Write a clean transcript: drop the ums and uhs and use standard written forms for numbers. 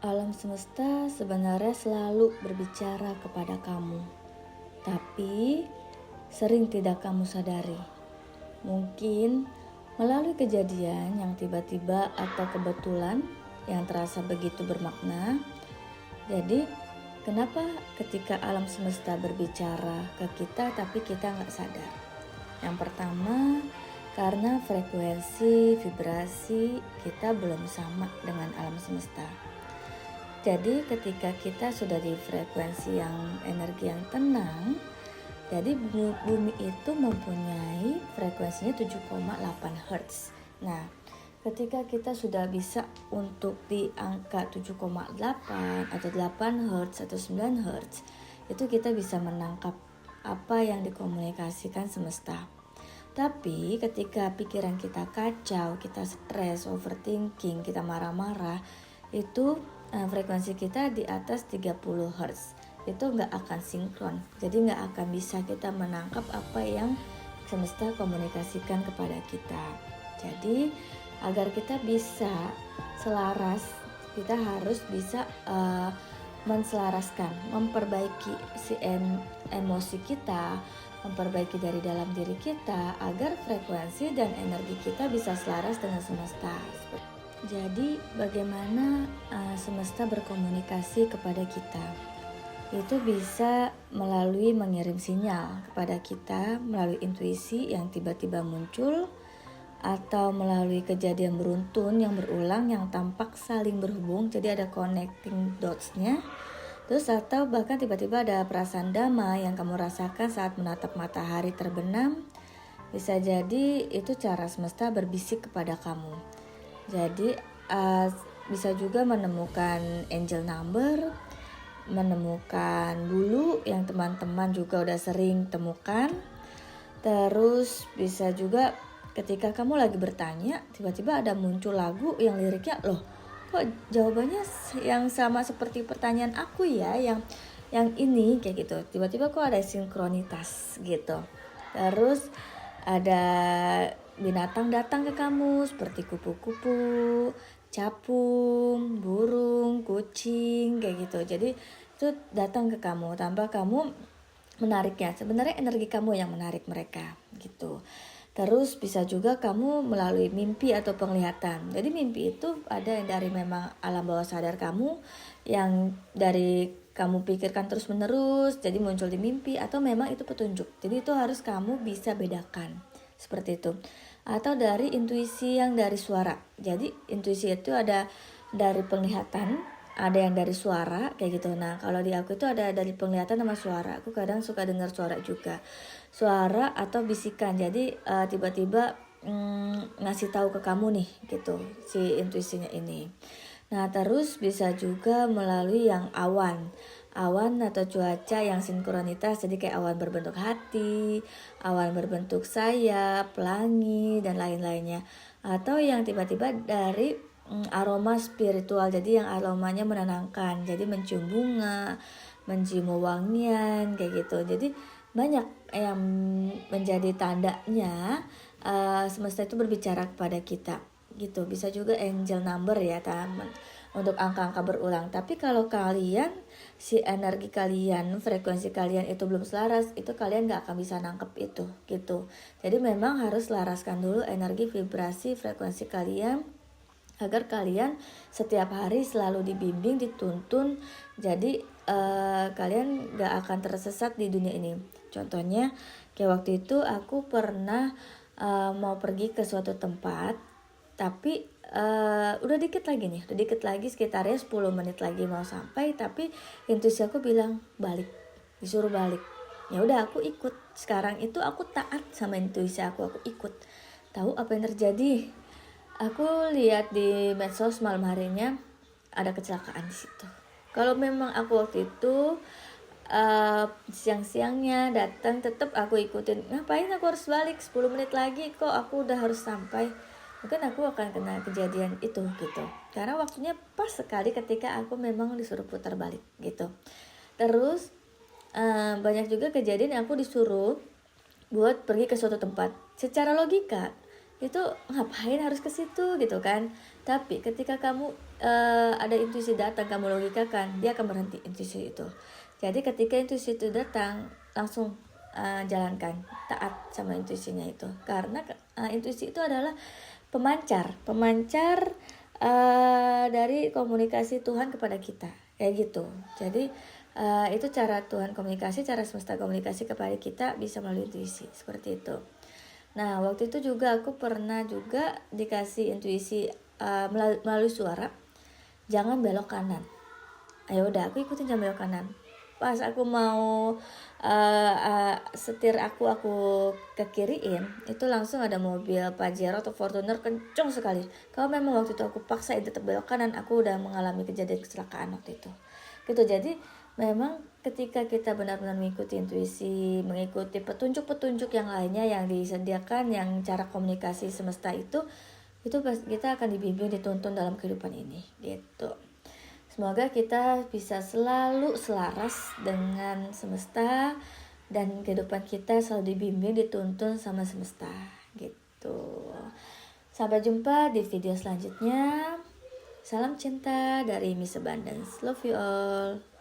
Alam semesta sebenarnya selalu berbicara kepada kamu, tapi sering tidak kamu sadari. Mungkin melalui kejadian yang tiba-tiba atau kebetulan yang terasa begitu bermakna. Jadi, kenapa ketika alam semesta berbicara ke kita tapi kita nggak sadar? Yang pertama, karena frekuensi vibrasi kita belum sama dengan alam semesta. Jadi ketika kita sudah di frekuensi yang energi yang tenang, jadi bumi itu mempunyai frekuensinya 7,8 Hz. Nah, ketika kita sudah bisa untuk di angka 7,8 atau 8 Hz atau 9 Hz, itu kita bisa menangkap apa yang dikomunikasikan semesta. Tapi ketika pikiran kita kacau, kita stres, overthinking, kita marah-marah, itu frekuensi kita di atas 30 Hz. Itu nggak akan sinkron. Jadi nggak akan bisa kita menangkap apa yang semesta komunikasikan kepada kita. Jadi agar kita bisa selaras, kita harus bisa menselaraskan, memperbaiki si emosi kita, memperbaiki dari dalam diri kita agar frekuensi dan energi kita bisa selaras dengan semesta. Jadi bagaimana semesta berkomunikasi kepada kita? Itu bisa melalui mengirim sinyal kepada kita melalui intuisi yang tiba-tiba muncul, atau melalui kejadian beruntun yang berulang yang tampak saling berhubung, jadi ada connecting dots-nya. Terus atau bahkan tiba-tiba ada perasaan damai yang kamu rasakan saat menatap matahari terbenam. Bisa jadi itu cara semesta berbisik kepada kamu. Jadi bisa juga menemukan angel number, menemukan bulu yang teman-teman juga udah sering temukan. Terus bisa juga ketika kamu lagi bertanya, tiba-tiba ada muncul lagu yang liriknya, loh kok jawabannya yang sama seperti pertanyaan aku ya, yang ini kayak gitu. Tiba-tiba kok ada sinkronitas gitu. Terus ada binatang datang ke kamu seperti kupu-kupu, capung, burung, kucing kayak gitu. Jadi itu datang ke kamu tanpa kamu menariknya. Sebenarnya energi kamu yang menarik mereka gitu. Terus bisa juga kamu melalui mimpi atau penglihatan. Jadi mimpi itu ada yang dari memang alam bawah sadar kamu, yang dari kamu pikirkan terus menerus jadi muncul di mimpi, atau memang itu petunjuk. Jadi itu harus kamu bisa bedakan seperti itu. Atau dari intuisi yang dari suara. Jadi intuisi itu ada dari penglihatan, ada yang dari suara kayak gitu. Nah kalau di aku itu ada dari penglihatan sama suara. Aku kadang suka dengar suara juga, suara atau bisikan. Jadi tiba-tiba ngasih tahu ke kamu nih gitu si intuisinya ini. Nah terus bisa juga melalui yang awan atau cuaca yang sinkronitas, jadi kayak awan berbentuk hati, awan berbentuk sayap, pelangi dan lain-lainnya. Atau yang tiba-tiba dari aroma spiritual, jadi yang aromanya menenangkan, jadi mencium bunga, mencium wangian kayak gitu. Jadi banyak yang menjadi tandanya semesta itu berbicara kepada kita gitu. Bisa juga angel number ya teman, untuk angka-angka berulang. Tapi kalau kalian si energi kalian, frekuensi kalian itu belum selaras, itu kalian gak akan bisa nangkep itu gitu. Jadi memang harus selaraskan dulu energi, vibrasi, frekuensi kalian agar kalian setiap hari selalu dibimbing, dituntun. Jadi kalian gak akan tersesat di dunia ini. Contohnya kayak waktu itu aku pernah mau pergi ke suatu tempat, tapi udah dikit lagi sekitarnya 10 menit lagi mau sampai, tapi intuisi aku bilang balik, disuruh balik. Ya udah aku ikut. Sekarang itu aku taat sama intuisi aku ikut. Tahu apa yang terjadi? Aku lihat di medsos malam harinya ada kecelakaan di situ. Kalau memang aku waktu itu siang-siangnya datang, tetap aku ikutin. Ngapain aku harus balik 10 menit lagi, kok aku udah harus sampai. Mungkin aku akan kena kejadian itu gitu. Karena waktunya pas sekali ketika aku memang disuruh putar balik gitu. Terus banyak juga kejadian yang aku disuruh buat pergi ke suatu tempat. Secara logika itu ngapain harus ke situ gitu kan. Tapi ketika kamu ada intuisi datang, kamu logikakan, dia akan berhenti intuisi itu. Jadi ketika intuisi itu datang, langsung jalankan, taat sama intuisinya itu. Karena intuisi itu adalah pemancar dari komunikasi Tuhan kepada kita, kayak gitu. Jadi itu cara Tuhan komunikasi, cara semesta komunikasi kepada kita bisa melalui intuisi, seperti itu. Nah, waktu itu juga aku pernah juga dikasih intuisi melalui suara, jangan belok kanan. Ayo udah, aku ikutin jangan belok kanan. Pas aku mau setir aku ke kiriin, itu langsung ada mobil Pajero atau Fortuner kenceng sekali. Kalau memang waktu itu aku paksain tetap belok kanan, aku udah mengalami kejadian kecelakaan waktu itu. Gitu, jadi memang ketika kita benar-benar mengikuti intuisi, mengikuti petunjuk-petunjuk yang lainnya yang disediakan, yang cara komunikasi semesta itu kita akan dibimbing, dituntun dalam kehidupan ini, gitu. Semoga kita bisa selalu selaras dengan semesta dan kehidupan kita selalu dibimbing, dituntun sama semesta, gitu. Sampai jumpa di video selanjutnya. Salam cinta dari Miss Abundance. Love you all.